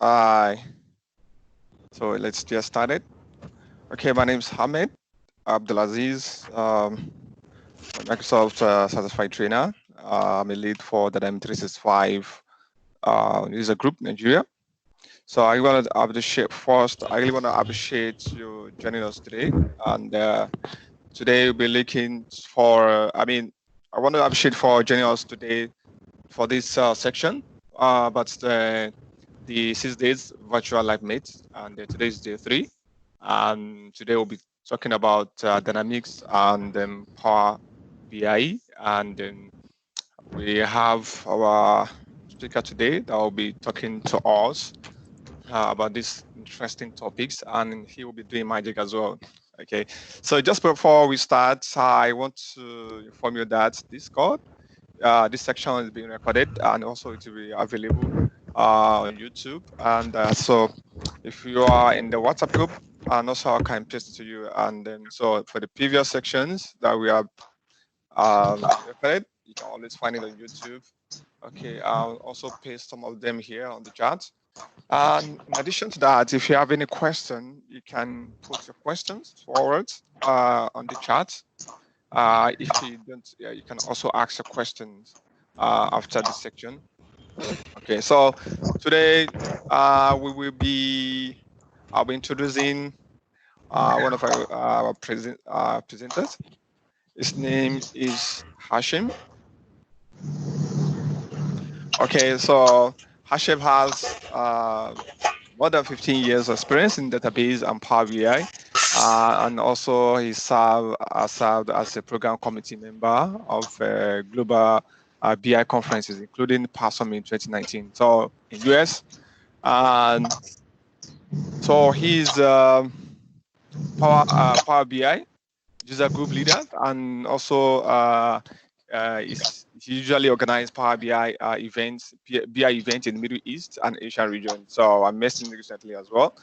So let's get started. Okay, my name is Hamid Abdulaziz, Microsoft Certified Trainer. I'm a lead for the M365 user group Nigeria. So I want to appreciate first. I really want to appreciate you joining us today. And today we'll be looking for. I want to appreciate for joining us today for this section. But the 6 days virtual live meet, and today is day 3. And today we'll be talking about Dynamics and Power BI. And then we have our speaker today that will be talking to us about these interesting topics, and he will be doing magic as well. Okay, so just before we start, I want to inform you that this section is being recorded, and also it will be available on YouTube. And so if you are in the WhatsApp group, and also I can paste it to you. And then so for the previous sections that we have recorded, you can always find it on YouTube. Okay, I'll also paste some of them here on the chat. And in addition to that, if you have any question, you can put your questions forward on the chat. If you don't, you can also ask your questions after this section. Okay, so today I'll be introducing one of our presenters. His name is Hashim. Okay, so Hashim has more than 15 years of experience in database and Power BI. And also he served as a program committee member of global BI conferences, including Power Summit in 2019. So in US, and so he's Power BI user group leader, and also he usually organizes Power BI events, BI events in the Middle East and Asian region. So I met him recently as well.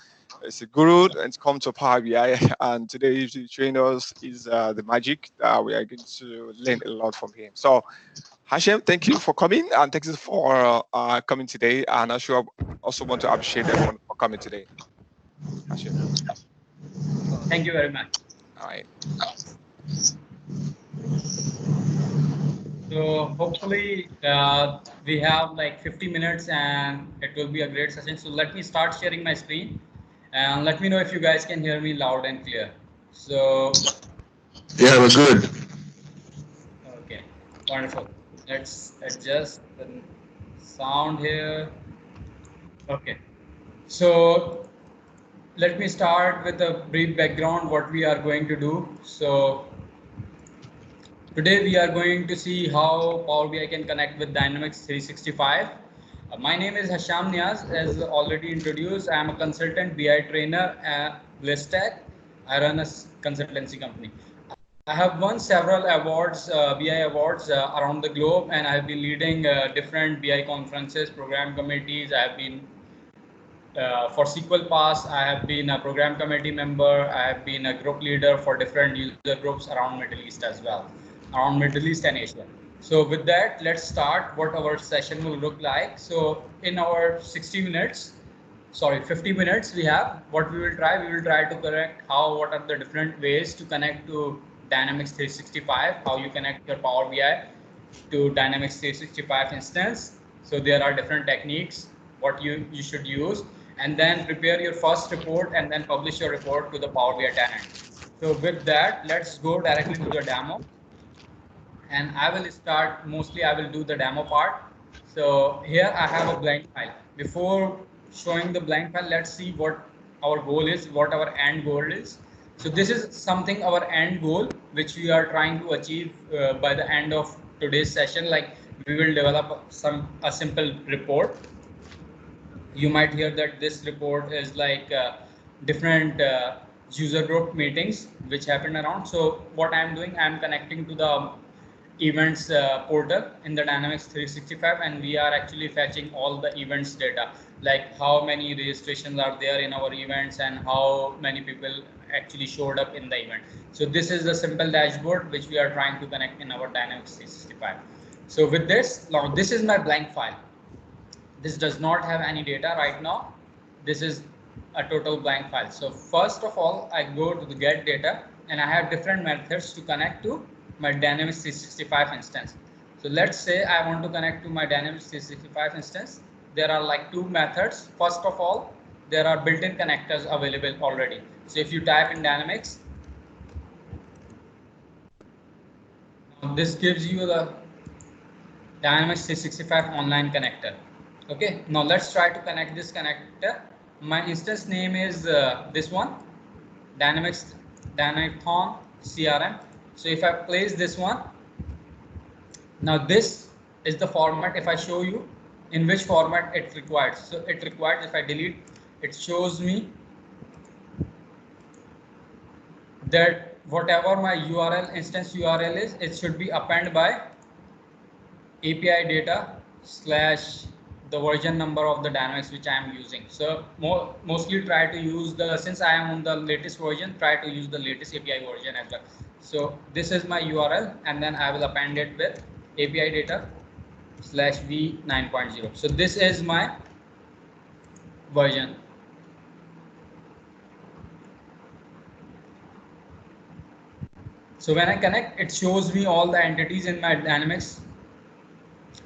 It's a guru and come to Power BI, and today he's showing us is the magic. We are going to learn a lot from him. So Hashem, thank you for coming, and thank you for coming today. And I sure also want to appreciate everyone for coming today. Hashem. Thank you very much. All right. So hopefully we have like 50 minutes and it will be a great session. So let me start sharing my screen and let me know if you guys can hear me loud and clear. So yeah, we're good. Okay, wonderful. Let's adjust the sound here. Okay, so let me start with a brief background what we are going to do. So today we are going to see how Power BI can connect with Dynamics 365. My name is Hasham Niaz. As already introduced, I am a consultant BI trainer at BlizzTech. I run a consultancy company. I have won several awards, BI awards around the globe, and I have been leading different BI conferences, program committees. I have been for SQL Pass, I have been a program committee member. I have been a group leader for different user groups around Middle East as well, around Middle East and Asia. So with that, let's start what our session will look like. So in our 50 minutes, we have what we will try to correct what are the different ways to connect to Dynamics 365, how you connect your Power BI to Dynamics 365 instance. So there are different techniques, what you should use, and then prepare your first report and then publish your report to the Power BI tenant. So with that, let's go directly to the demo. And I will start, mostly I will do the demo part. So here I have a blank file. Before showing the blank file, let's see what our goal is, what our end goal is. So this is something our end goal, which we are trying to achieve by the end of today's session. Like we will develop a simple report. You might hear that this report is like different user group meetings which happen around. So what I'm doing, I'm connecting to the events portal in the Dynamics 365, and we are actually fetching all the events data, like how many registrations are there in our events and how many people actually showed up in the event. So this is the simple dashboard which we are trying to connect in our Dynamics 365. So with this, now this is my blank file. This does not have any data right now. this is a total blank file. So first of all, I go to the get data, and I have different methods to connect to my Dynamics 365 instance. So let's say I want to connect to my Dynamics 365 instance. There are like two methods. First of all, there are built-in connectors available already. So if you type in Dynamics, this gives you the Dynamics 365 online connector. Okay, now let's try to connect this connector. My instance name is this one, Dynamics Dynamicthon CRM. So if I place this one, now this is the format. If I show you in which format it requires, so it requires, if I delete, it shows me that whatever my URL instance URL is, it should be appended by API data / the version number of the Dynamics which I am using. So mostly try to use the, since I am on the latest version, try to use the latest API version as well. So this is my URL, and then I will append it with API data / v9.0. So this is my version. So when I connect, it shows me all the entities in my Dynamics.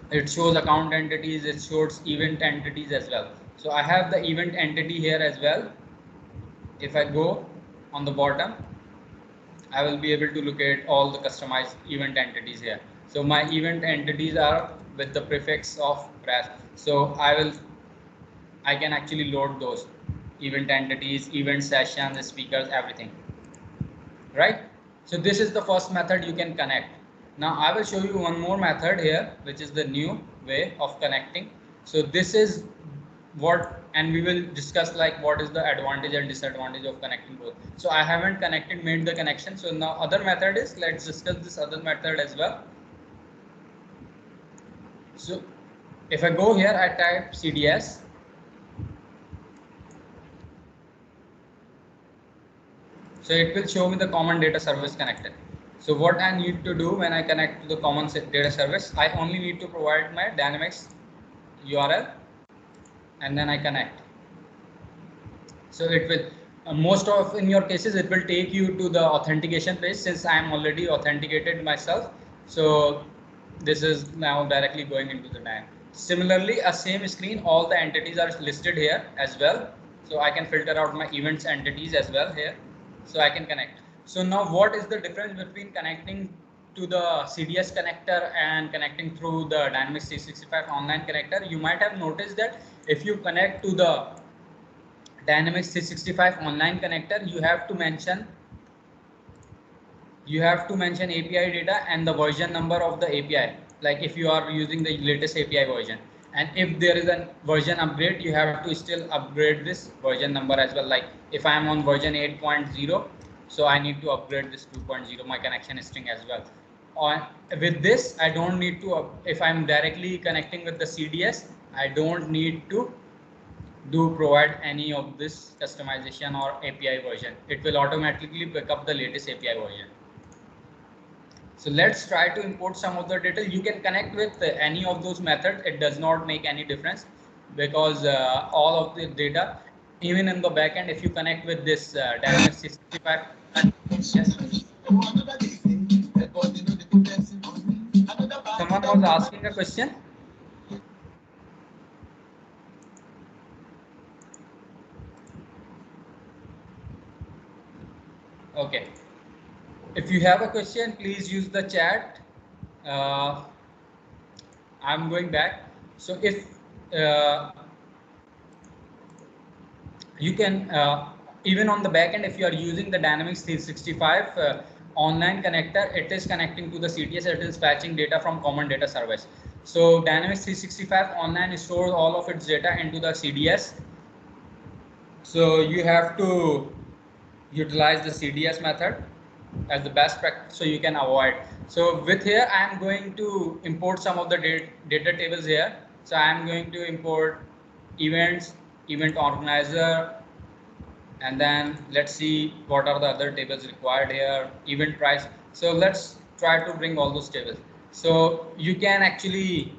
It shows account entities, it shows event entities as well. So I have the event entity here as well. If I go on the bottom, I will be able to look at all the customized event entities here. So my event entities are with the prefix of brass. So I can actually load those event entities, event sessions, speakers, everything. Right? So this is the first method you can connect. Now I will show you one more method here, which is the new way of connecting. So this is what, and we will discuss like what is the advantage and disadvantage of connecting both. So I haven't made the connection. So now other method is, let's discuss this other method as well. So if I go here, I type CDS. So it will show me the common data service connected. So what I need to do when I connect to the common data service, I only need to provide my Dynamics URL, and then I connect. So it will, most of in your cases, it will take you to the authentication page, since I am already authenticated myself. So this is now directly going into the Dynamics. Similarly, a same screen, all the entities are listed here as well. So I can filter out my events entities as well here. So I can connect. So now what is the difference between connecting to the CDS connector and connecting through the Dynamics 365 online connector? You might have noticed that if you connect to the Dynamics 365 online connector, you have to mention API data and the version number of the API, like if you are using the latest API version. And if there is a version upgrade, you have to still upgrade this version number as well. Like if I am on version 8.0, so I need to upgrade this 2.0, my connection string as well. With this, I don't need to, if I'm directly connecting with the CDS, I don't need to provide any of this customization or API version. It will automatically pick up the latest API version. So let's try to import some of the data. You can connect with any of those methods. It does not make any difference, because all of the data, even in the backend, if you connect with this Dynamics 365, yes. Someone was asking a question. Okay. If you have a question, please use the chat. I'm going back. So if you can, even on the backend, if you are using the Dynamics 365 online connector, it is connecting to the CDS. It is fetching data from common data service. So Dynamics 365 online stores all of its data into the CDS. So you have to utilize the CDS method as the best practice, so you can avoid. So with here, I am going to import some of the data tables here. So I am going to import events, event organizer, and then let's see what are the other tables required here. Event price. So let's try to bring all those tables. So you can actually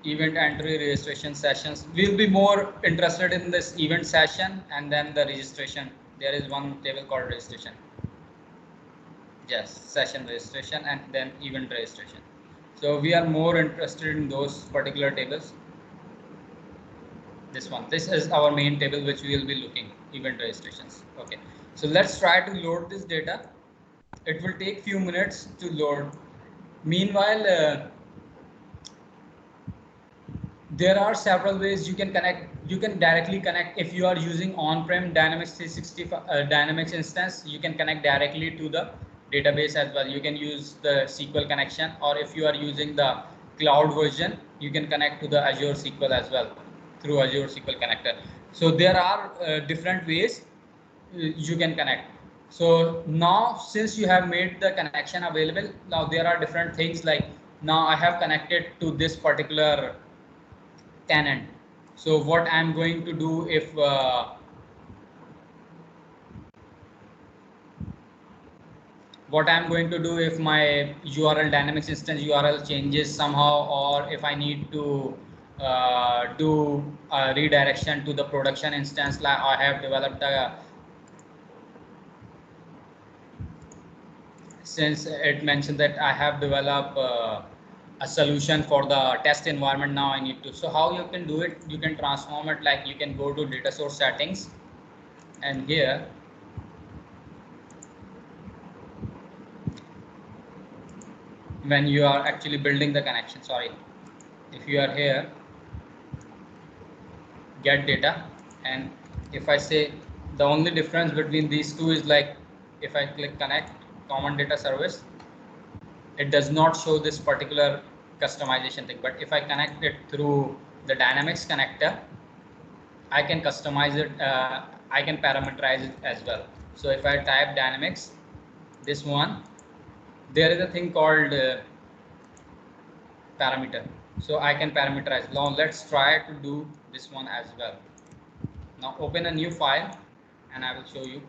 event entry registration sessions. We'll be more interested in this event session and then the registration. There is one table called registration. Yes, session registration and then event registration. So we are more interested in those particular tables. This one, this is our main table which we will be looking, event registrations. Okay, so let's try to load this data. It will take few minutes to load. Meanwhile, there are several ways you can connect. You can directly connect if you are using on-prem Dynamics 365 Dynamics instance. You can connect directly to the database as well. You can use the SQL connection, or if you are using the cloud version, you can connect to the Azure SQL as well through Azure SQL connector. So there are different ways you can connect. So now since you have made the connection available, now there are different things like now I have connected to this particular tenant. So what I'm going to do if my URL Dynamics instance URL changes somehow, or if I need to do a redirection to the production instance, like I have developed a, since it mentioned that I have developed a solution for the test environment, now I need to. So how you can do it? You can transform it, like you can go to data source settings, and here when you are actually building the connection, sorry, if you are here, get data, and if I say the only difference between these two is like if I click connect common data service, it does not show this particular customization thing. But if I connect it through the Dynamics connector, I can customize it, I can parameterize it as well. So if I type Dynamics, this one, there is a thing called parameter. So I can parameterize. Now let's try to do this one as well. Now open a new file and I will show you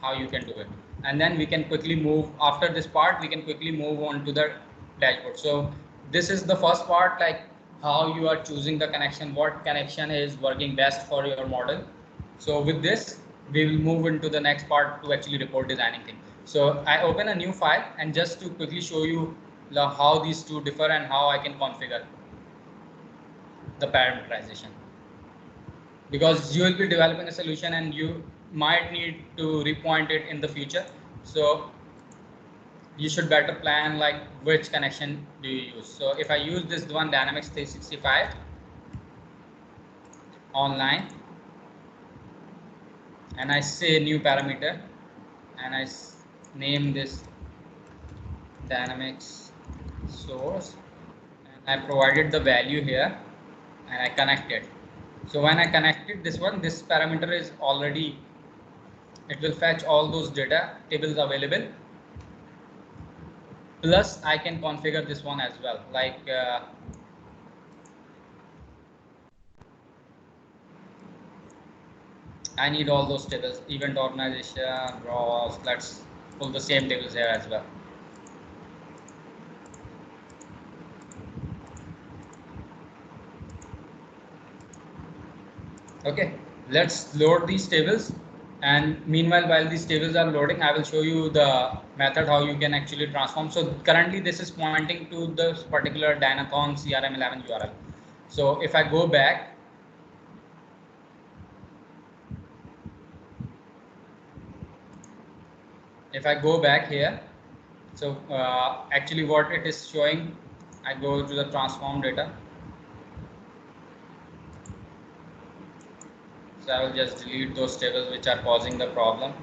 how you can do it. And then we can quickly move, after this part, we can quickly move on to the dashboard. So this is the first part, like how you are choosing the connection, what connection is working best for your model. So with this, we will move into the next part to actually report designing thing. So I open a new file, and just to quickly show you how these two differ and how I can configure the parameterization, because you will be developing a solution and you might need to repoint it in the future. So you should better plan like which connection do you use. So if I use this one, Dynamics 365 online, and I say new parameter, and I name this Dynamics source, and I provided the value here, and I connect it. So when I connected this one, this parameter is already, it will fetch all those data tables available. Plus I can configure this one as well, like I need all those tables, event organization, rows. Let's pull the same tables here as well. Okay, let's load these tables. And meanwhile, while these tables are loading, I will show you the method how you can actually transform. So currently this is pointing to this particular Dynathon CRM11 URL. So if I go back, here, so actually what it is showing, I go to the transform data. So I will just delete those tables which are causing the problem.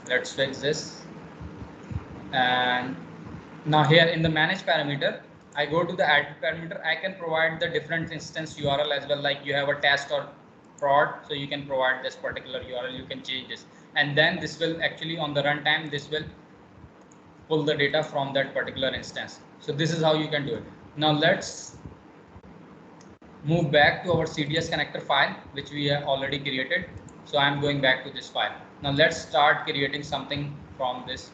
Let's fix this. And now here in the manage parameter, I go to the add parameter. I can provide the different instance URL as well, like you have a test or prod, so you can provide this particular URL, you can change this, and then this will actually on the runtime, this will pull the data from that particular instance. So this is how you can do it. Now let's move back to our CDS connector file, which we have already created. So I'm going back to this file. Now let's start creating something from this.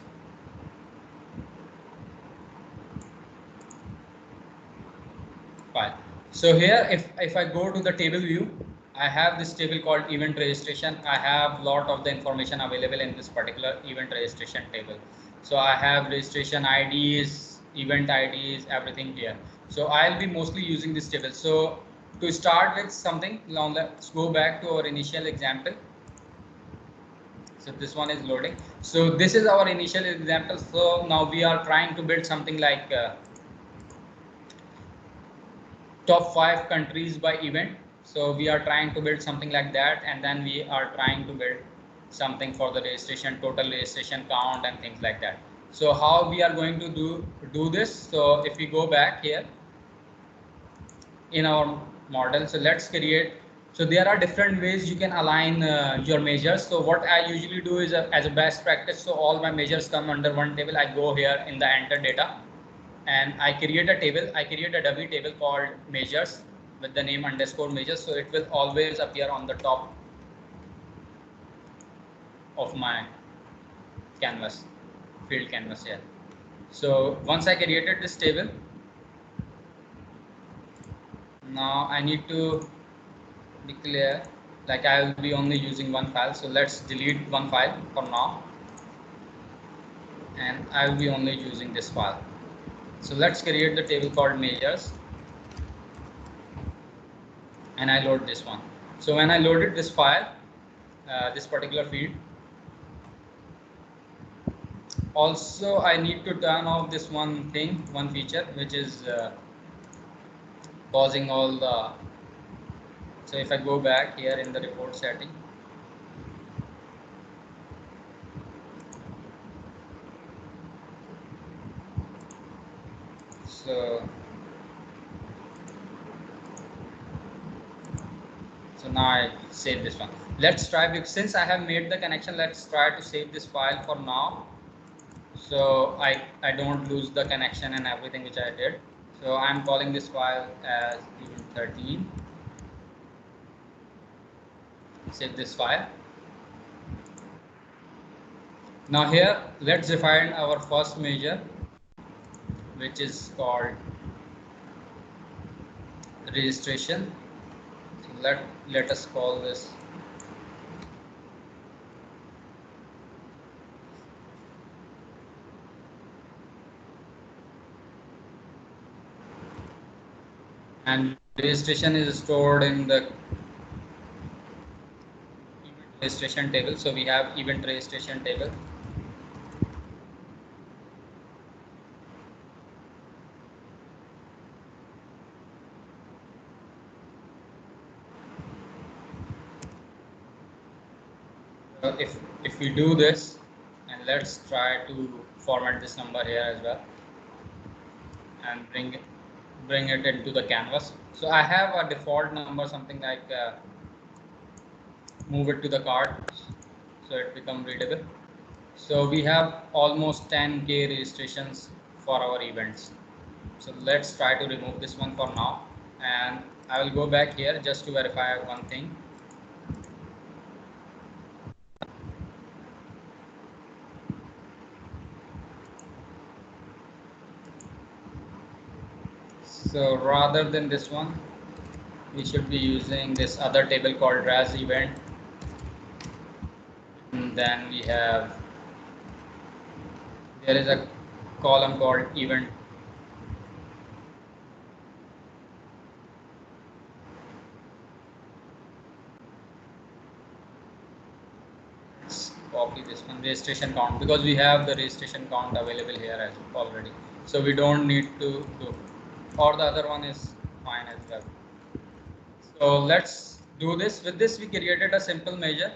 file. So here, if I go to the table view, I have this table called event registration. I have lot of the information available in this particular event registration table. So I have registration IDs, event IDs, everything here. So I'll be mostly using this table. So to start with something, now let's go back to our initial example. So this one is loading. So this is our initial example. So now we are trying to build something like top 5 countries by event. So we are trying to build something like that, and then we are trying to build something for the registration, total registration count and things like that. So how we are going to do this? So if we go back here in our model, so let's create. So there are different ways you can align your measures. So what I usually do is as a best practice, so all my measures come under one table. I go here in the enter data and I create a table. I create a dummy table called measures with the name underscore measures. So it will always appear on the top of my canvas, field canvas here. So once I created this table, now I need to declare like I will be only using one file. So let's delete one file for now, and I will be only using this file. So let's create the table called measures, and I load this one. So when I loaded this file, this particular field, also I need to turn off this one feature, which is causing all the. So if I go back here in the report setting, so now I save this one. Let's try, since I have made the connection, let's try to save this file for now, so I don't lose the connection and everything which I did. So I'm calling this file as event 13. Save this file. Now here let's define our first measure, which is called registration. So let us call this and registration is stored in the event registration table. So we have event registration table. If we do this, and let's try to format this number here as well and bring it into the canvas. So I have a default number, something like move it to the card so it becomes readable. So we have almost 10k registrations for our events. So let's try to remove this one for now, and I will go back here just to verify one thing. So rather than this one, we should be using this other table called RAS event. And then we have, there is a column called event. Let's copy this one, registration count, because we have the registration count available here as already. So we don't need to do, or the other one is fine as well. So let's do this. With this, we created a simple measure,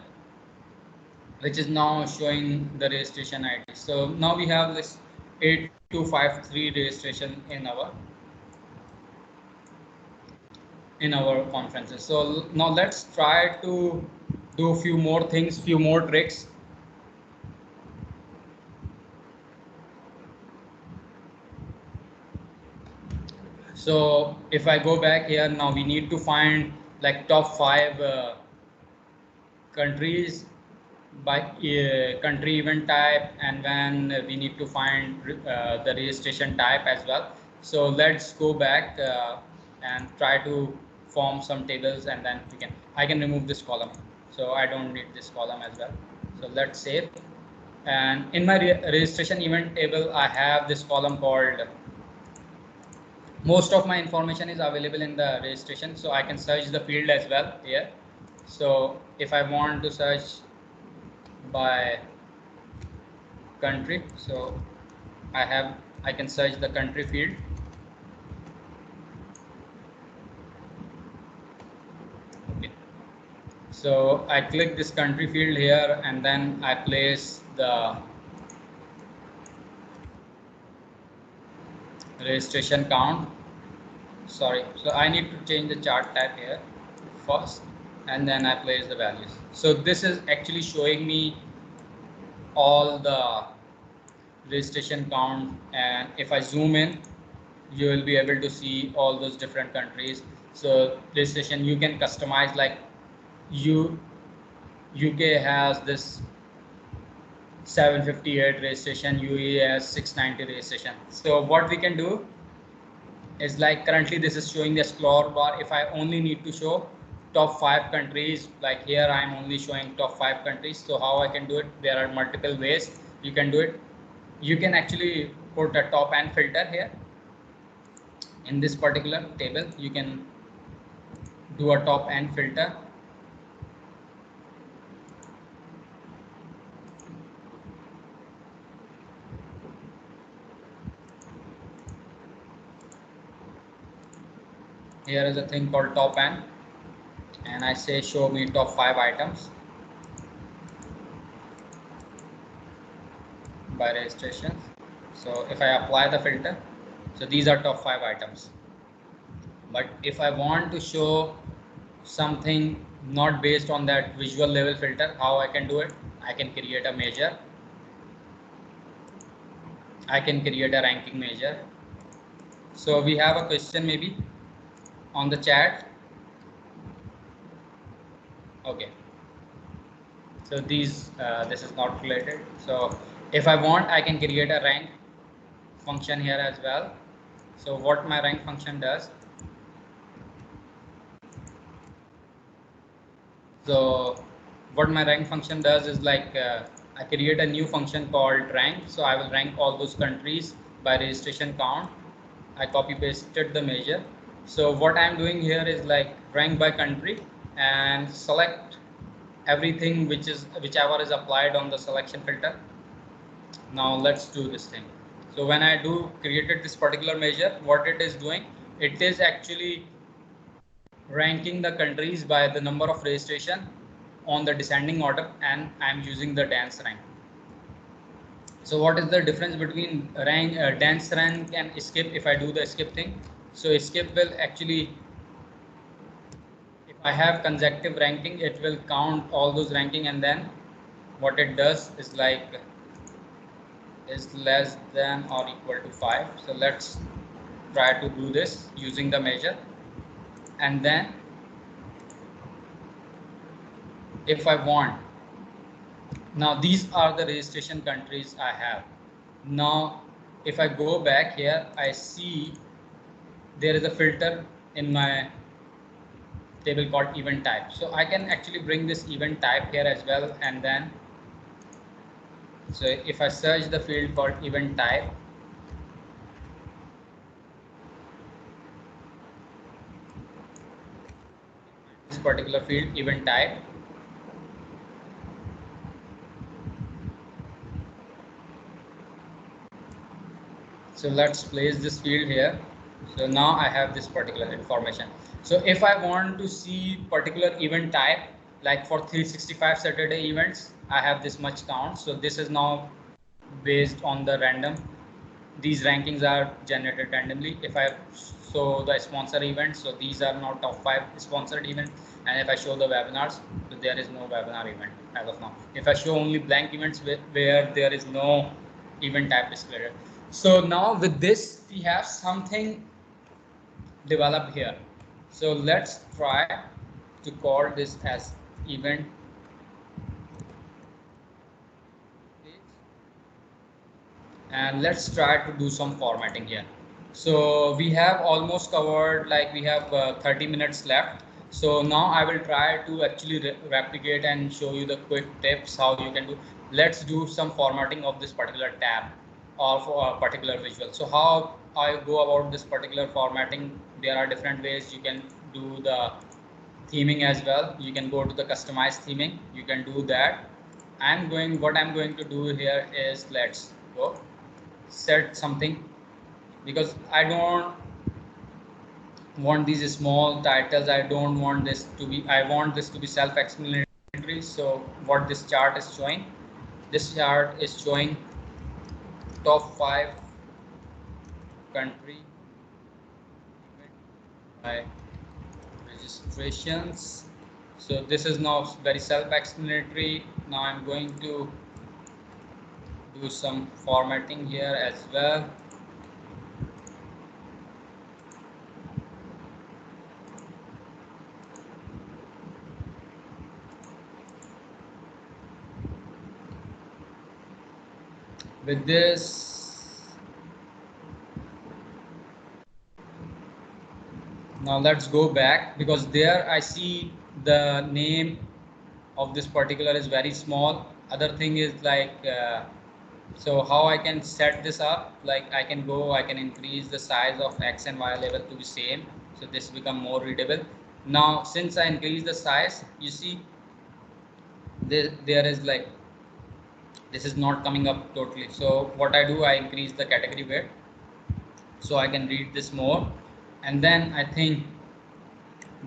which is now showing the registration ID. So now we have this 8253 registration in our conferences. So now let's try to do a few more things, few more tricks. So if I go back here, now we need to find like top 5 countries by country event type, and then we need to find the registration type as well. So let's go back and try to form some tables, and then I can remove this column, so I don't need this column as well. So let's save. And in my registration event table, I have this column called, most of my information is available in the registration, so I can search the field as well here. So if I want to search by country, so I can search the country field. Okay, so I click this country field here, and then I place the registration count. Sorry, so I need to change the chart type here first, and then I place the values. So this is actually showing me all the registration count, and if I zoom in, you will be able to see all those different countries. So registration you can customize, like UK has this 758 registration, UAE has 690 registration. So what we can do is, like, currently this is showing the explore bar. If I only need to show top 5 countries, like here I'm only showing top 5 countries. So how I can do it? There are multiple ways you can do it. You can actually put a top and filter here. In this particular table, you can do a top and filter. Here is a thing called top and I say show me top 5 items by registration. So if I apply the filter, so these are top 5 items. But if I want to show something not based on that visual level filter, how I can do it? I can create a measure. I can create a ranking measure. So we have a question maybe on the chat. Okay, so this is not related. So if I want, I can create a rank function here as well. So what my rank function does, so what my rank function does is, like, I create a new function called rank. So I will rank all those countries by registration count. I copy pasted the measure. So what I'm doing here is, like, rank by country and select everything whichever is applied on the selection filter. Now let's do this thing. So when I created this particular measure, what it is doing, it is actually ranking the countries by the number of registration on the descending order, and I'm using the dance rank. So what is the difference between dance rank and skip? If I do the skip thing, so skip will actually, if I have consecutive ranking, it will count all those ranking, and then what it does is, like, is less than or equal to 5. So let's try to do this using the measure, and then if I want, now these are the registration countries I have. Now if I go back here, I see there is a filter in my table called event type. So I can actually bring this event type here as well, and then so if I search the field called event type, this particular field event type, so let's place this field here. So now I have this particular information. So if I want to see particular event type, like for 365 Saturday events, I have this much count. So this is now based on the random. These rankings are generated randomly. If I show the sponsor events, so these are now top 5 sponsored events. And if I show the webinars, so there is no webinar event as of now. If I show only blank events where there is no event type displayed. So now with this, we have something developed here. So let's try to call this as event page, and let's try to do some formatting here. So we have almost covered, like we have 30 minutes left. So now I will try to actually replicate and show you the quick tips how you can do. Let's do some formatting of this particular tab or for a particular visual. So how I go about this particular formatting, there are different ways. You can do the theming as well. You can go to the customized theming. You can do that. What I'm going to do here is, let's go set something, because I don't want these small titles. I don't want this to be, I want this to be self-explanatory. So what this chart is showing, this chart is showing top 5 country by registrations. So this is now very self-explanatory. Now I'm going to do some formatting here as well. With this, now let's go back, because there I see the name of this particular is very small. Other thing is like so how I can set this up, like I can increase the size of X and Y level to be same, so this become more readable. Now since I increase the size, you see there is like, this is not coming up totally. So what I do, I increase the category weight so I can read this more. And then I think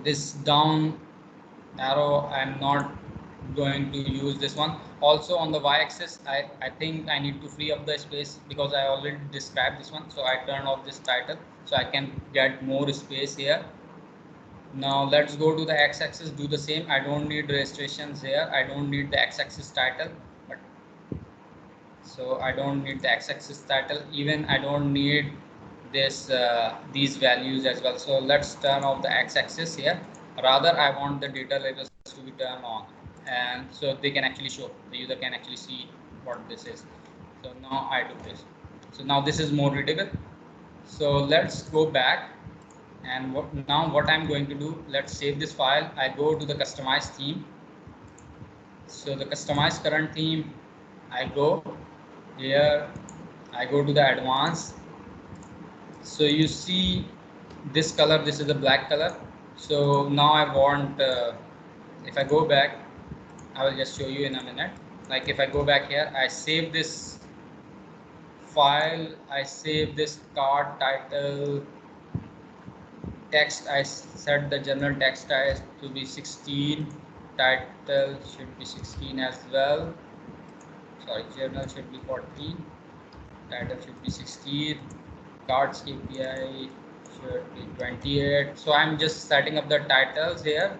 this down arrow, I'm not going to use this one. Also on the y-axis, I think I need to free up the space, because I already described this one. So I turn off this title so I can get more space here. Now let's go to the x-axis, do the same. I don't need registrations here. I don't need the x-axis title, but so I don't need the x-axis title. Even I don't need this these values as well. So let's turn off the x-axis here. Rather, I want the data labels to be turned on, and so they can actually show, the user can actually see what this is. So now I do this. So now this is more readable. So let's go back, and now what I'm going to do, let's save this file. I go to the customized theme. So the customized current theme, I go here, I go to the advanced. So you see this color, this is the black color. So now I want if I go back, I will just show you in a minute. Like if I go back here, I save this file, I save this card title text. I set the general text size to be 16, title should be 16 as well. Sorry, journal should be 14, title should be 16, cards KPI should be 28. So I'm just setting up the titles here.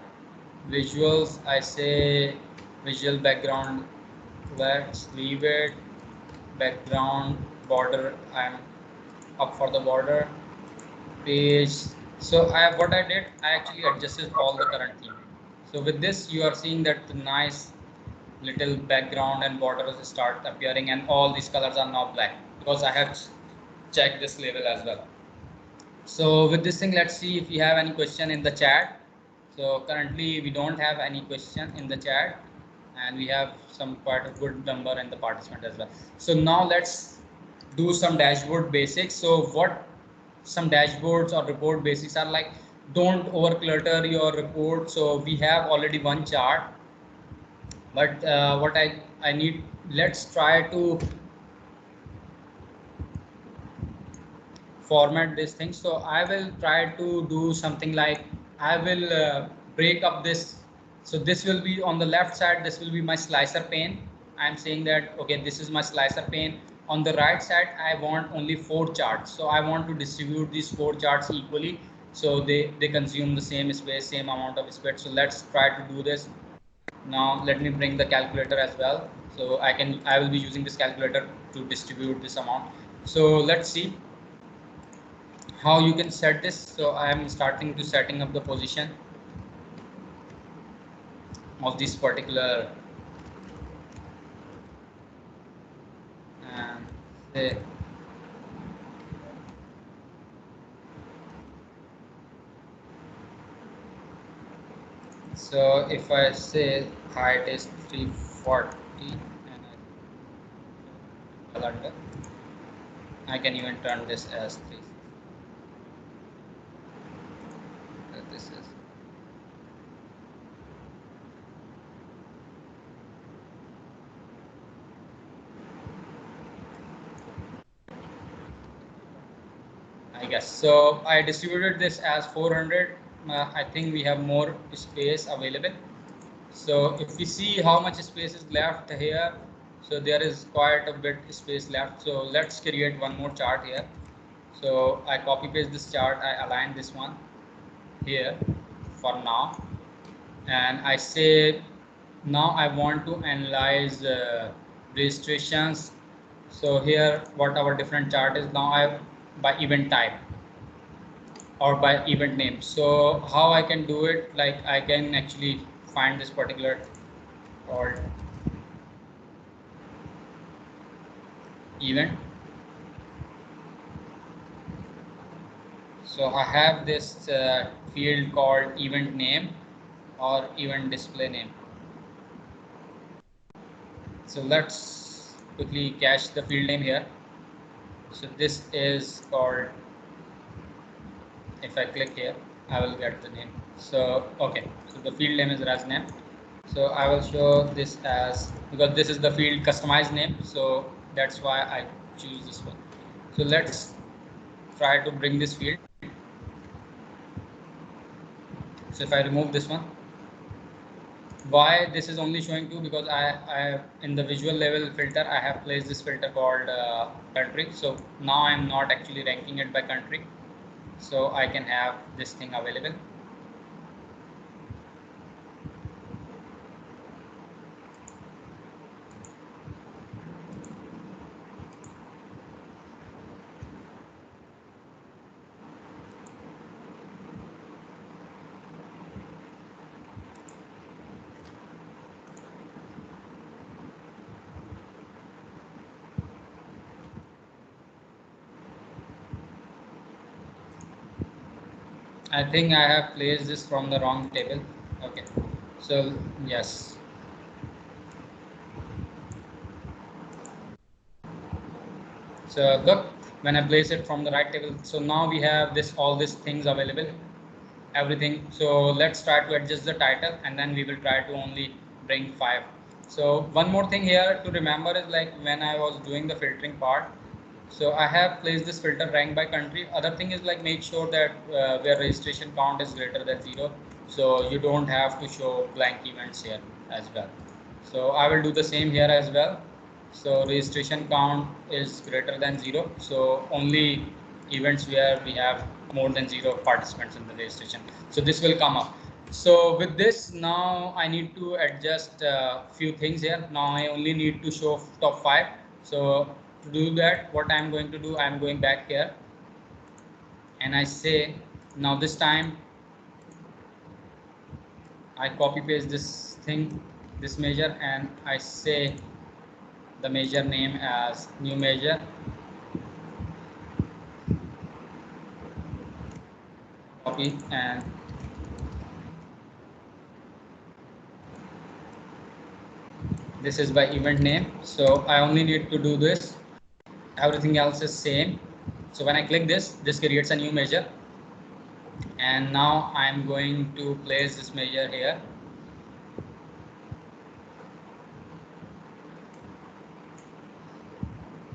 Visuals, I say visual background, let's leave it. Background border, I'm up for the border. Page, so what I did, I actually adjusted all the current theme. So with this, you are seeing that the nice little background and borders start appearing, and all these colors are now black, because I have checked this label as well. So with this thing, let's see if we have any question in the chat. So currently we don't have any question in the chat, and we have some quite a good number in the participant as well. So now let's do some dashboard basics. So what some dashboards or report basics are like, don't over clutter your report. So we have already one chart, but what I need, let's try to format this thing. So I will try to do something like, I will break up this. So this will be on the left side, this will be my slicer pane. I'm saying that, okay, this is my slicer pane. On the right side, I want only 4 charts. So I want to distribute these 4 charts equally, so they consume the same space, same amount of space. So let's try to do this. Now let me bring the calculator as well, so I will be using this calculator to distribute this amount. So let's see how you can set this. So I am starting to setting up the position of this particular, and say So if I say height is 340 and I under, I can even turn this as 360. So this is I guess. So I distributed this as 400. I think we have more space available. So if we see how much space is left here, so there is quite a bit space left. So let's create one more chart here. So I copy paste this chart, I align this one here for now, and I say now I want to analyze registrations. So here what our different chart is now, I by event type or by event name. So how I can do it, like I can actually find this particular called event. So I have this field called event name or event display name. So let's quickly cache the field name here. So this is called, if I click here, I will get the name. So okay, so the field name is RasName. So I will show this as, because this is the field customized name, so that's why I choose this one. So let's try to bring this field. So if I remove this one, why this is only showing 2, because I in the visual level filter I have placed this filter called country. So now I'm not actually ranking it by country, so I can have this thing available. I think I have placed this from the wrong table. Okay, so yes. So look, when I place it from the right table, so now we have this, all these things available, everything. So let's try to adjust the title, and then we will try to only bring 5. So one more thing here to remember is, like when I was doing the filtering part, so I have placed this filter rank by country. Other thing is, like, make sure that where registration count is greater than 0, so you don't have to show blank events here as well. So I will do the same here as well. So registration count is greater than 0, so only events where we have more than 0 participants in the registration, so this will come up. So with this, now I need to adjust a few things here. Now I only need to show top 5. So to do that, what I'm going to do, I'm going back here and I say, now this time I copy paste this thing, this measure, and I say the measure name as new measure. Copy, and this is by event name. So I only need to do this. Everything else is same. So when I click this creates a new measure. And now I'm going to place this measure here.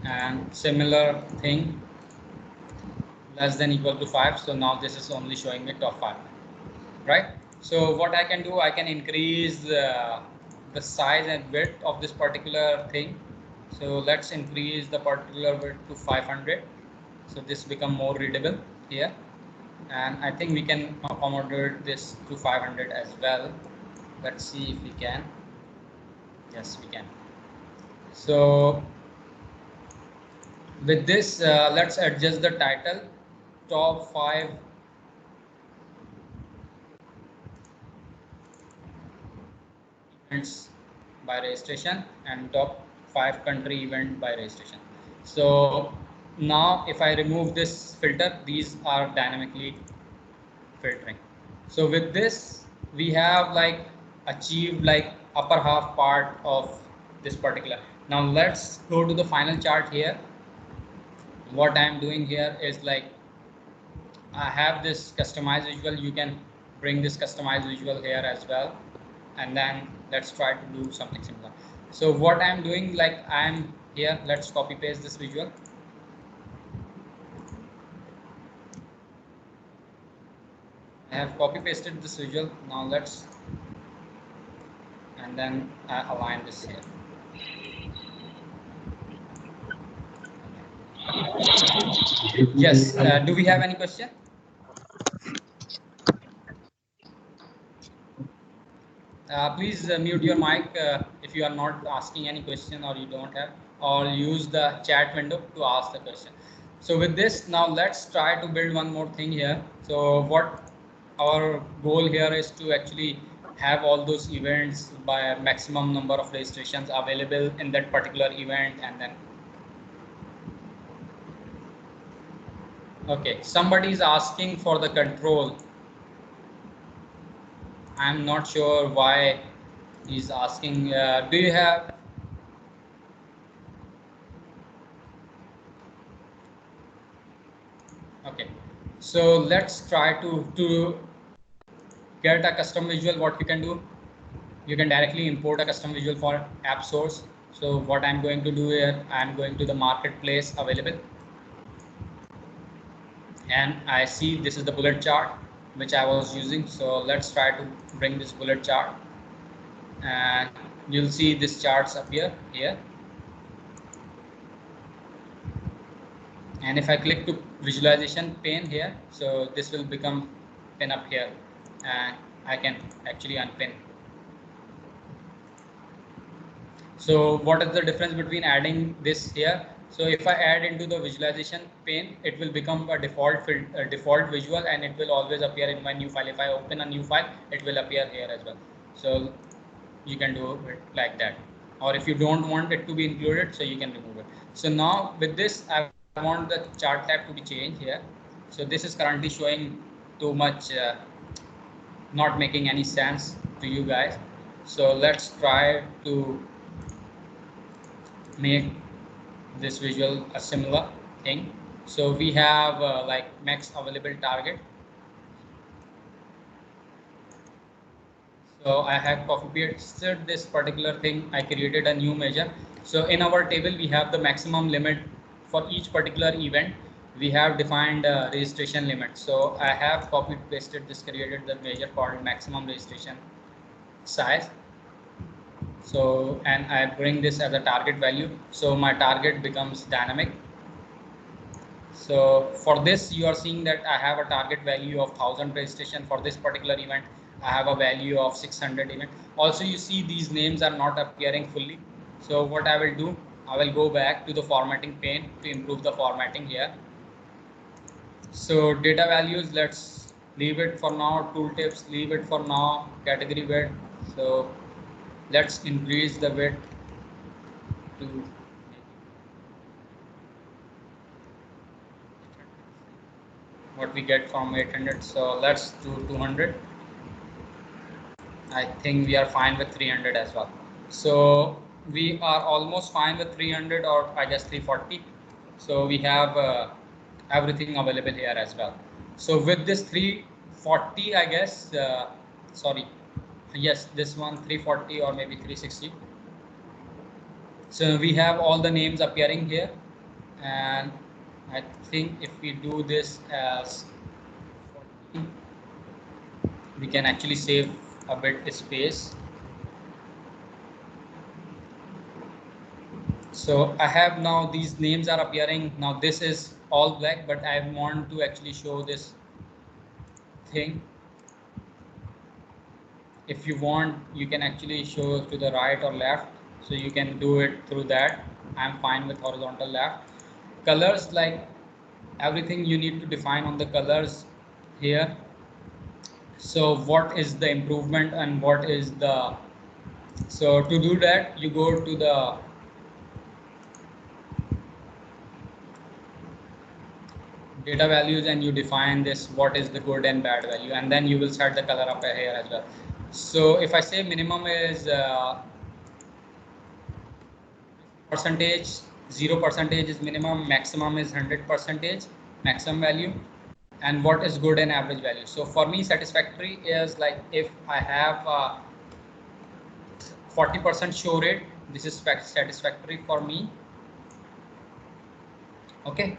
And similar thing, less than equal to 5. So now this is only showing me top 5, right? So what I can do, I can increase the size and width of this particular thing. So let's increase the particular width to 500. So this become more readable here. And I think we can accommodate this to 500 as well. Let's see if we can. Yes, we can. So with this, let's adjust the title, top 5 events by registration and top 5 country event by registration. So now if I remove this filter, these are dynamically filtering. So with this, we have like achieved like upper half part of this particular. Now let's go to the final chart here. What I'm doing here is like I have this customized visual. You can bring this customized visual here as well, and then let's try to do something similar. So what I'm doing, like I'm here, let's copy paste this visual. I have copy pasted this visual. Now let's, and then align this here. Yes, do we have any question? Please mute your mic if you are not asking any question or you don't have, or use the chat window to ask the question. So with this, now let's try to build one more thing here. So what our goal here is to actually have all those events by maximum number of registrations available in that particular event. And then okay, somebody is asking for the control. I'm not sure why he's asking. Do you have? Okay, so let's try to get a custom visual. What you can do, you can directly import a custom visual for app source. So what I'm going to do here, I'm going to the marketplace available, and I see this is the bullet chart which I was using. So let's try to bring this bullet chart, and you'll see this charts appear here. And if I click to visualization pane here, so this will become pin up here, and I can actually unpin. So what is the difference between adding this here? So if I add into the visualization pane, it will become a default visual, and it will always appear in my new file. If I open a new file, it will appear here as well. So you can do it like that. Or if you don't want it to be included, so you can remove it. So now with this, I want the chart tab to be changed here. So this is currently showing too much, not making any sense to you guys. So let's try to make this visual a similar thing. So we have like max available target. So I have copy pasted this particular thing. I created a new measure. So in our table, we have the maximum limit for each particular event. We have defined registration limit. So I have copy pasted this, created the measure called maximum registration size. So, and I bring this as a target value. So my target becomes dynamic. So for this, you are seeing that I have a target value of 1000 registration for this particular event. I have a value of 600 event. Also, you see these names are not appearing fully. So what I will do, I will go back to the formatting pane to improve the formatting here. So data values, let's leave it for now. Tooltips, leave it for now. Category width. So let's increase the width to what we get from 800. So let's do 200. I think we are fine with 300 as well. So we are almost fine with 300, or I guess 340. So we have everything available here as well. So with this 340, I guess, sorry, yes, this one 340 or maybe 360. So we have all the names appearing here, and I think if we do this as 40, we can actually save a bit space. So I have now these names are appearing. Now this is all black, but I want to actually show this thing. If you want, you can actually show to the right or left. So you can do it through that. I'm fine with horizontal left. Colors, like everything you need to define on the colors here. So what is the improvement and what is the, so to do that, you go to data values and you define this, what is the good and bad value, and then you will set the color up here as well. So if I say minimum is percentage, 0% is minimum, maximum is 100% maximum value, and what is good and average value. So for me, satisfactory is like if I have 40% show rate, this is satisfactory for me. Okay,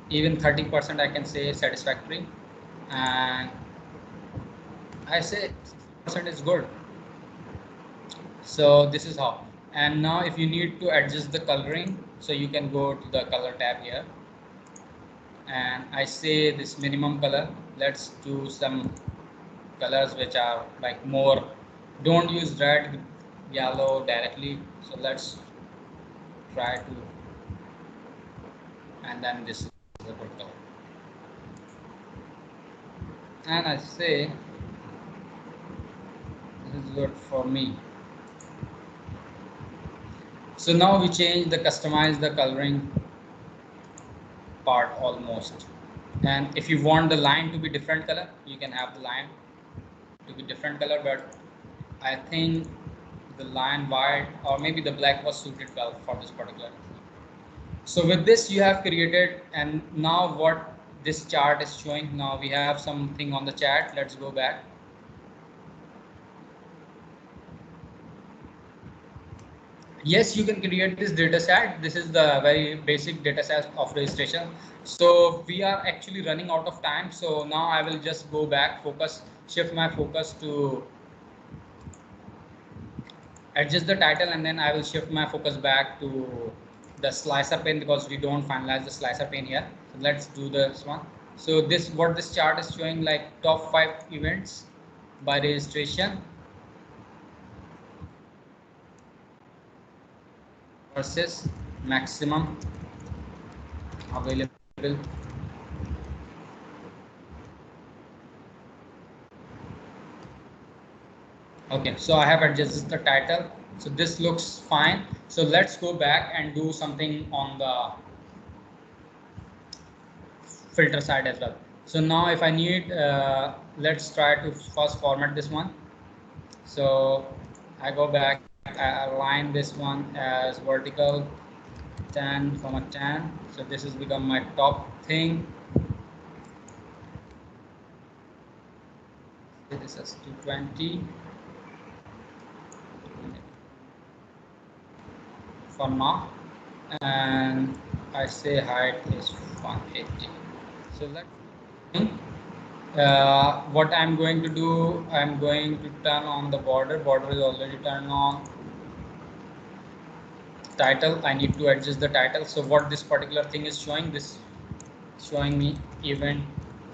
even 30% I can say satisfactory, and I say 60% is good. So this is how. And now if you need to adjust the coloring, so you can go to the color tab here, and I say this minimum color, let's do some colors which are like more, don't use red, yellow directly, so let's try to, and then this is a good color, and I say this is good for me. So now we change the customize the coloring part almost, and if you want the line to be different color, you can have the line to be different color, but I think the line white or maybe the black was suited well for this particular. So with this you have created, and now what this chart is showing, now we have something on the chat. Let's go back. Yes, you can create this data set. This is the very basic data set of registration. So we are actually running out of time. So now I will just go back, shift my focus to adjust the title, and then I will shift my focus back to the slicer pane because we don't finalize the slicer pane here. So let's do this one. So what this chart is showing, like top 5 events by registration versus maximum available. Okay, so I have adjusted the title, so this looks fine. So let's go back and do something on the filter side as well. So now if I need, let's try to first format this one. So I go back, I align this one as vertical 10,10. So this has become my top thing. This is 220 for now, and I say height is 180. So let's what I'm going to do, I'm going to turn on the border. Border is already turned on. Title, I need to adjust the title. So what this particular thing is showing, this showing me event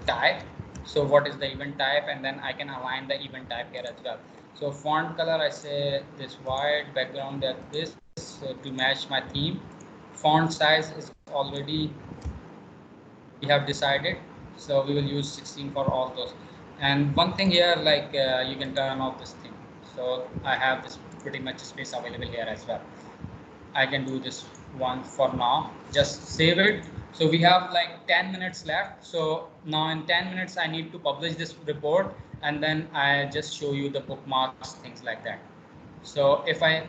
type. So what is the event type, and then I can align the event type here as well. So font color, I say this white, background that this to match my theme. Font size is already we have decided, so we will use 16 for all those. And one thing here, like you can turn off this thing, so I have this pretty much space available here as well. I can do this one for now, just save it. So we have like 10 minutes left. So now in 10 minutes I need to publish this report, and then I just show you the bookmarks, things like that. So if I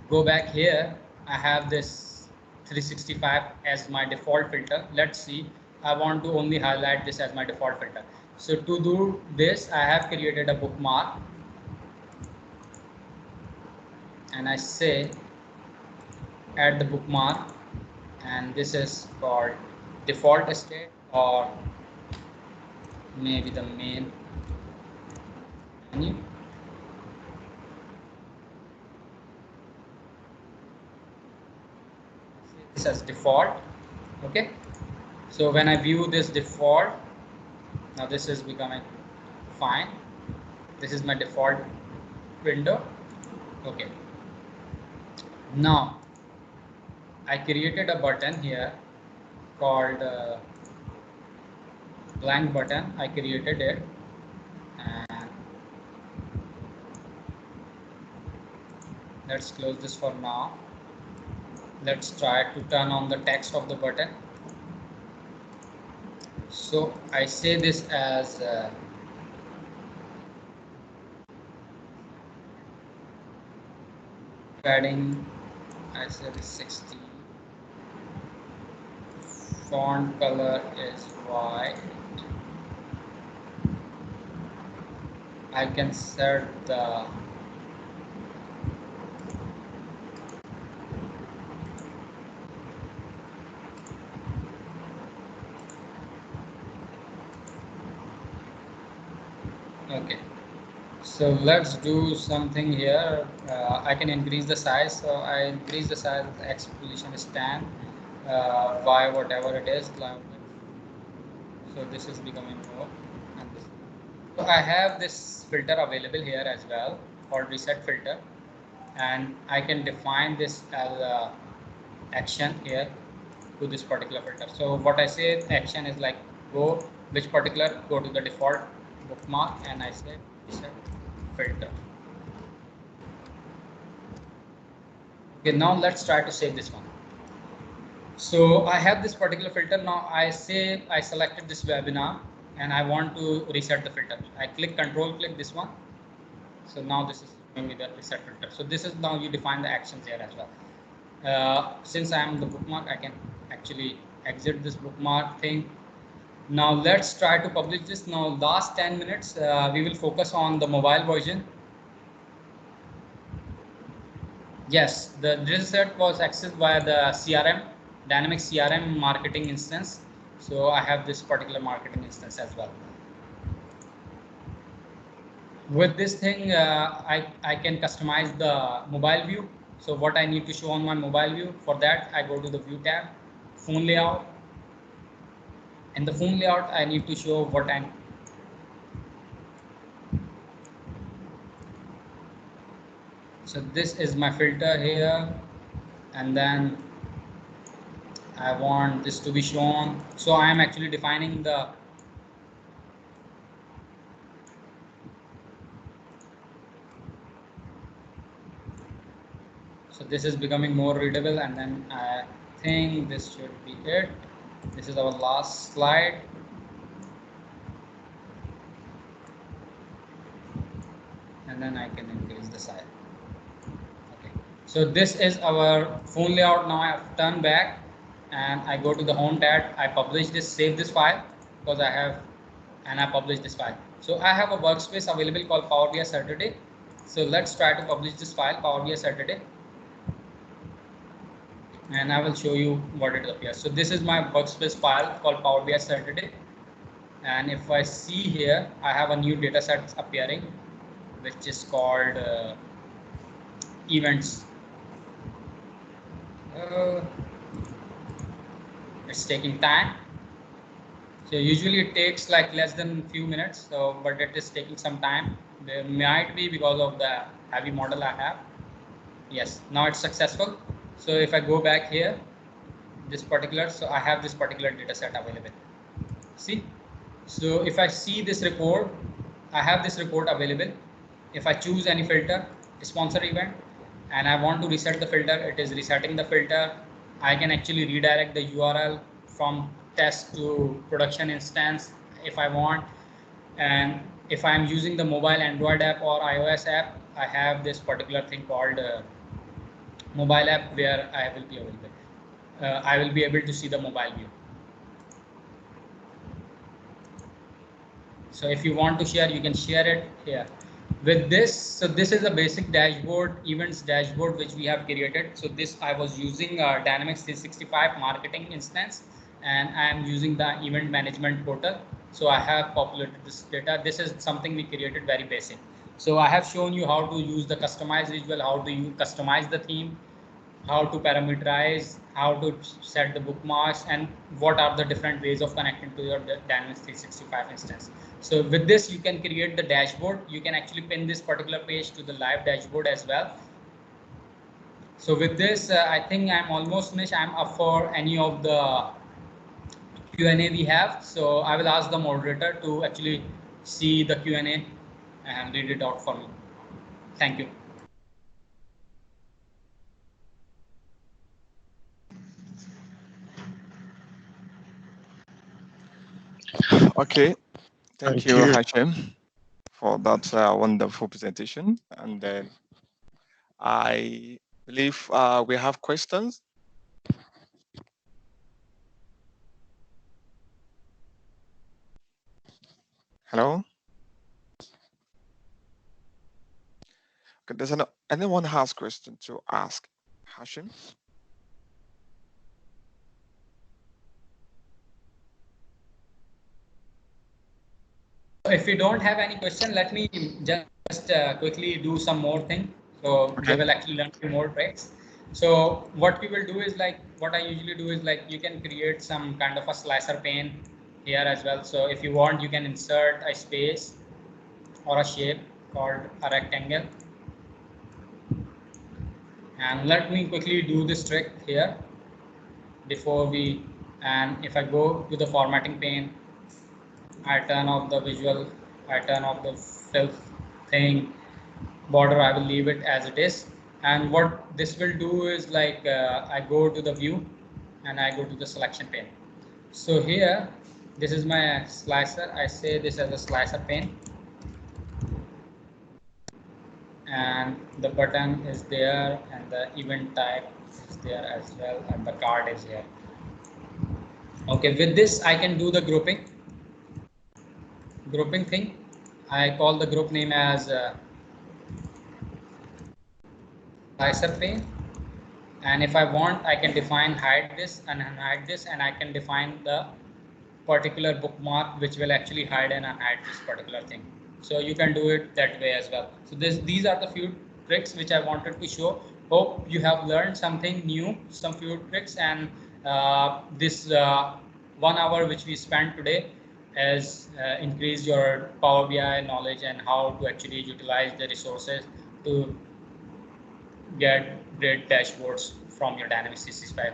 go back here, I have this 365 as my default filter. Let's see, I want to only highlight this as my default filter. So to do this, I have created a bookmark, and I say add the bookmark, and this is called default state, or maybe the main menu. This as default. Okay, so when I view this default, now this is becoming fine. This is my default window. Okay, now I created a button here called blank button. I created it, and let's close this for now. Let's try to turn on the text of the button. So I say this as padding, I said 60. Font color is white. I can set the okay. So let's do something here. I can increase the size. So I increase the size of the X position is 10, Y whatever it is. So this is becoming more. And this. So I have this filter available here as well called reset filter, and I can define this as a action here to this particular filter. So what I say action is like go go to the default bookmark, and I say reset filter. Okay, now let's try to save this one. So I have this particular filter. Now I say I selected this webinar and I want to reset the filter. I click this one. So now this is giving me the reset filter. So this is now you define the actions here as well. Since I am the bookmark, I can actually exit this bookmark thing. Now let's try to publish this. Now last 10 minutes, we will focus on the mobile version. Yes, the reset was accessed via the CRM, dynamic CRM marketing instance. So I have this particular marketing instance as well. With this thing, I can customize the mobile view. So what I need to show on my mobile view, for that I go to the view tab, phone layout. In the phone layout, I need to show what I'm. So this is my filter here, and then I want this to be shown. So I am actually defining the so this is becoming more readable, and then I think this should be it. This is our last slide. And then I can increase the size. Okay, so this is our phone layout. Now I have turned back and I go to the home tab. I publish this, save this file because I have, and I publish this file. So I have a workspace available called Power BI Saturday. So let's try to publish this file, Power BI Saturday, and I will show you what it appears. So this is my workspace file called Power BI Saturday, and if I see here, I have a new data set appearing, which is called events. It's taking time. So usually it takes like less than a few minutes, so but it is taking some time. There might be because of the heavy model I have. Yes, now it's successful. So if I go back here, this particular, so I have this particular data set available. See, so if I see this report, I have this report available. If I choose any filter, sponsor event, and I want to reset the filter, it is resetting the filter. I can actually redirect the URL from test to production instance if I want. And if I'm using the mobile Android app or iOS app, I have this particular thing called mobile app where I will be available. I will be able to see the mobile view. So if you want to share, you can share it here. With this, so this is a basic dashboard, events dashboard, which we have created. So this I was using Dynamics 365 marketing instance, and I am using the event management portal. So I have populated this data. This is something we created very basic. So I have shown you how to use the customized visual, how do you customize the theme, how to parameterize, how to set the bookmarks, and what are the different ways of connecting to your Dynamics 365 instance. So with this, you can create the dashboard. You can actually pin this particular page to the live dashboard as well. So with this, I think I'm almost finished. I'm up for any of the Q&A we have. So I will ask the moderator to actually see the Q&A and read it out for me. Thank you. Okay, thank Thank you, you. Hashem, for that wonderful presentation. And then I believe we have questions. Hello? Okay, does anyone has question to ask Hashim? If you don't have any question, let me just quickly do some more thing. So Okay. they will actually learn few more tricks. So what we will do is like, what I usually do is like, you can create some kind of a slicer pane here as well. So if you want, you can insert a space or a shape called a rectangle. And let me quickly do this trick here before we, and if I go to the formatting pane, I turn off the visual, I turn off the fill thing, border, I will leave it as it is. And what this will do is like, I go to the view and I go to the selection pane. So here, this is my slicer. I say this as a slicer pane. And the button is there and the event type is there as well, and the card is here. Okay, with this I can do the grouping thing. I call the group name as slicer pane, and if I want, I can define hide this and unhide this, and I can define the particular bookmark which will actually hide and unhide this particular thing. So you can do it that way as well. So these are the few tricks which I wanted to show. Hope you have learned something new, some few tricks, and this 1 hour which we spent today has increased your Power BI knowledge and how to actually utilize the resources to get great dashboards from your Dynamics 365.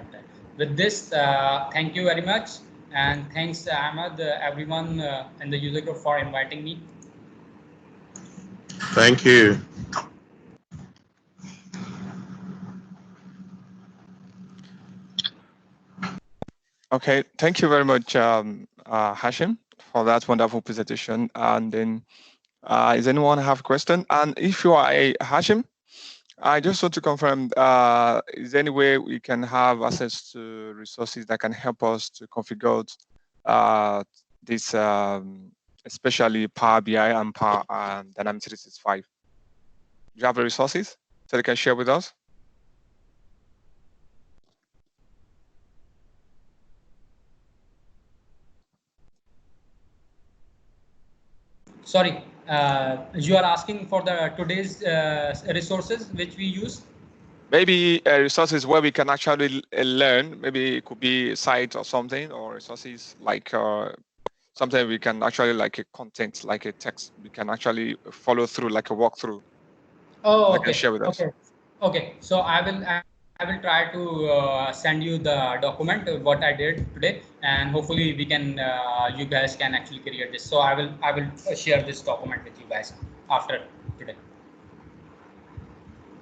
With this, thank you very much. And thanks, Ahmed, everyone in the user group for inviting me. Thank you. Okay, thank you very much, Hashim, for that wonderful presentation. And then, does anyone have a question? And if you are a Hashim, I just want to confirm, is there any way we can have access to resources that can help us to configure this, especially Power BI and Dynamics 365? Do you have the resources that you can share with us? Sorry, you are asking for the today's resources which we use? Maybe resources where we can actually learn. Maybe it could be a site or something, or resources like something we can actually, like a content, like a text, we can actually follow through, like a walkthrough. Oh, okay. Share with us. Okay. So I will try to send you the document what I did today, and hopefully we can you guys can actually create this. So I will share this document with you guys after today.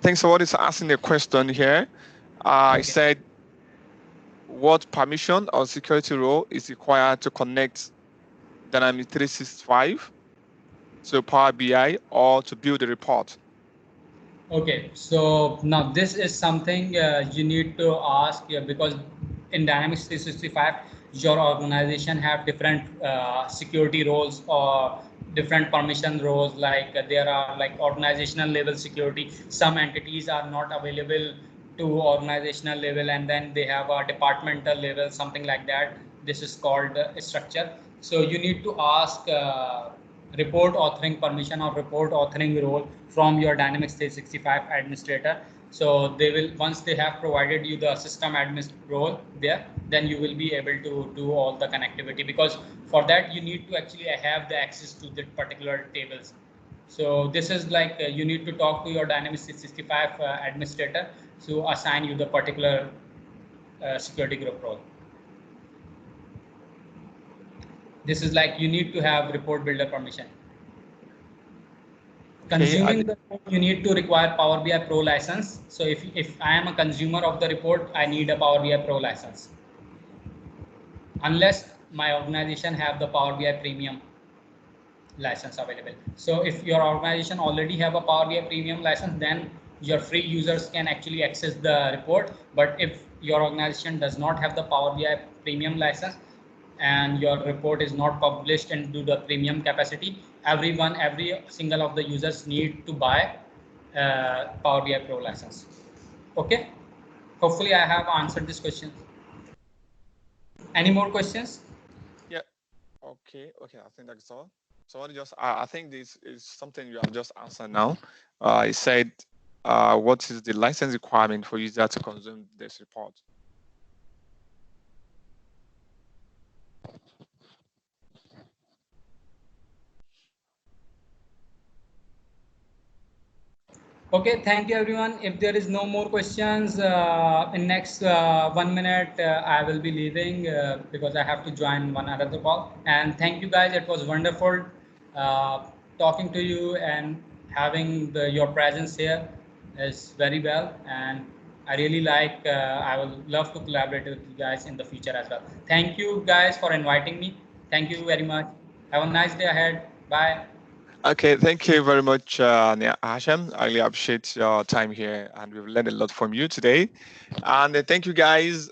Thanks for what is asking the question here. I said, what permission or security role is required to connect Dynamics 365 to Power BI or to build a report? Okay, so now this is something you need to ask because in Dynamics 365, your organization have different security roles or different permission roles. Like there are like organizational level security. Some entities are not available to organizational level, and then they have a departmental level, something like that. This is called structure. So you need to ask report authoring permission or report authoring role from your Dynamics 365 administrator. So they will, once they have provided you the system admin role there, then you will be able to do all the connectivity, because for that you need to actually have the access to the particular tables. So this is like you need to talk to your Dynamics 365 administrator to assign you the particular security group role. This is like you need to have report builder permission. Consuming the report, you need to require Power BI Pro license. So if I am a consumer of the report, I need a Power BI Pro license. Unless my organization have the Power BI Premium license available. So if your organization already have a Power BI Premium license, then your free users can actually access the report. But if your organization does not have the Power BI Premium license and your report is not published into the premium capacity, every single of the users need to buy Power BI Pro license. Okay. Hopefully I have answered this question. Any more questions? Yeah. Okay. I think that's all. So I think this is something you have just answered now. It said, what is the license requirement for user to consume this report? Okay, thank you everyone. If there is no more questions, in next 1 minute, I will be leaving because I have to join one other call. And thank you guys. It was wonderful talking to you, and having your presence here is very well. And I really like, I would love to collaborate with you guys in the future as well. Thank you guys for inviting me. Thank you very much. Have a nice day ahead. Bye. Okay, thank you very much, Hashem. I really appreciate your time here, and we've learned a lot from you today. And thank you, guys.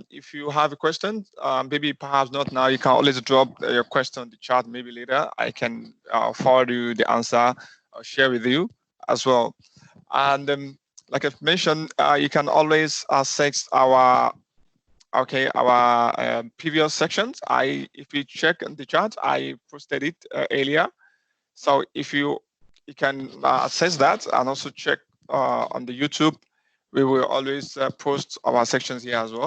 If you have a question, maybe perhaps not now, you can always drop your question in the chat. Maybe later I can forward you the answer or share with you as well. And like I've mentioned, you can always access our previous sections. If you check in the chat, I posted it earlier. So if you can access that, and also check on the YouTube, we will always post our sections here as well.